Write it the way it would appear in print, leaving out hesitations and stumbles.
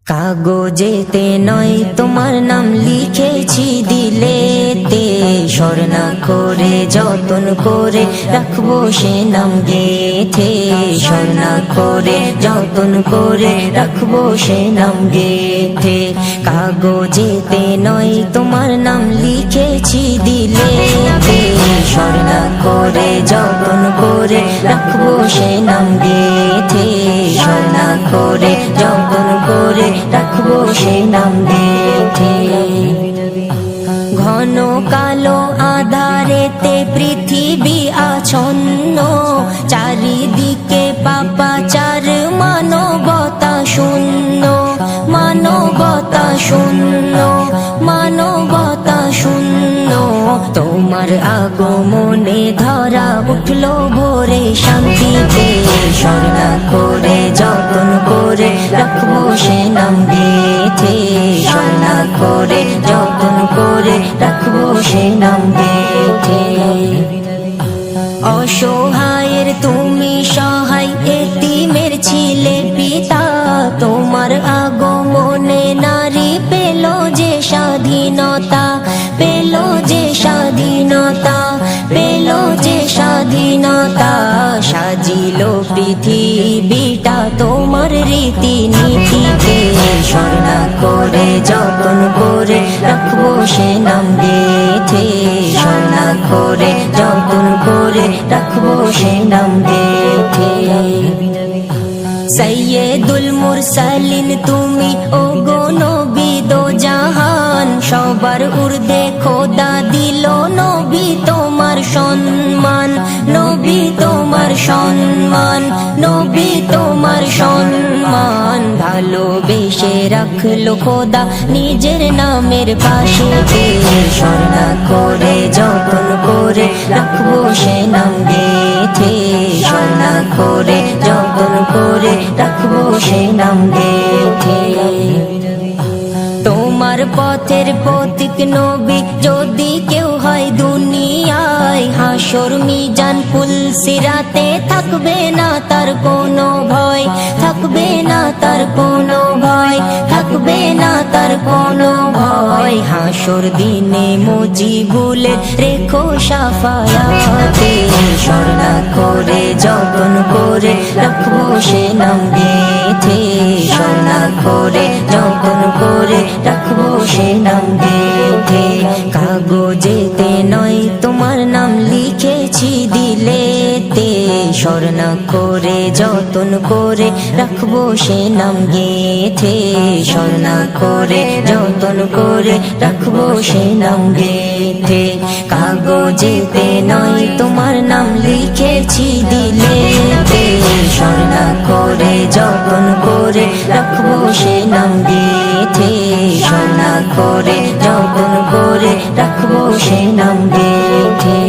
কাগজেতে নয় তোমার নাম লিখেছি দিলেতে, স্বর্ণা করে যতন করে রাখবো সে নাম গেথে। স্বর্ণা করে যতন করে রাখবো সে নাম গেথে। কাগজেতে নয় তোমার নাম লিখেছি দিলেতে, স্বর্ণা করে যতন করে রাখবো সে নাম গেথে। স্বর্ণা করে যতন করে রাখবো সে নাম গেথে। ঘন কালো আধারেতে পৃথিবী আচ্ছন্ন, চারিদিকে পাপাচার মানবতা শূন্য, মানবতা শূন্য, মানবতা শূন্য। তোমার আগমনে ধরা উঠলো ভোরে শান্তিতে, স্বর্ণা করে যতন করে রাখবো সে নাম গেথে। স্বর্ণা করে যতন করে রাখবো সে নাম গেথে। অসহায়ের তুমি সহায়, এতিমের ছিলে পিতা, তোমার আগমনে নারী পেল যে স্বাধীনতা, পেল যে স্বাধীনতা, পেল যে স্বাধীনতা। সাজিল পৃথিবীটা তোমার রীতিনীতিতে, স্বর্ণা করে যতন করে রাখবো সে নাম গেথে। স্বর্ণা করে যতন করে রাখবো সে নাম গেথে। সৈয়দুল মুরসালিন তুমি ওগো নবী দো জাহান, সবার ঊর্ধ্বে খোদা দিল নবী তোমার সম্মান, নবী তোমার সম্মান, নবী তোমার সম্মান। ভালোবেসে রাখলো খোদা নিজের নামের পাশে, স্বর্ণা করে যতন করে রাখবো সে নাম গেথে। স্বর্ণা করে যতন করে রাখবো সে নাম গেথে। তোমার পথের পথিক নবী যদি কেউ হয় দুনিয়ায়, হাসর মিজান পুলসিরাতে থাকবে না তার কোনো ভয়, থাকবে না তার কোনো ভয়, থাকবে না তার কোনো ভয়। হাসর দিনে মুজিবুলের রেখো সাফায়াতে, স্বর্ণা করে যতন করে রাখবো সে নাম গেথে। স্বর্ণা করে যতন করে রাখবো সে নাম গেথে। কাগজেতে নয় তোমার নাম লিখেছি দিলেতে, স্বর্ণা করে যতন করে রাখবো সে নাম গেথে। স্বর্ণা করে যতন করে রাখবো সে নাম গেথে। কাগজেতে নয় তোমার নাম লিখেছি দিলেতে, স্বর্ণা করে যতন করে রাখবো সে নাম গেথে। স্বর্ণা করে যতন করে রাখবো সে নাম গেথে।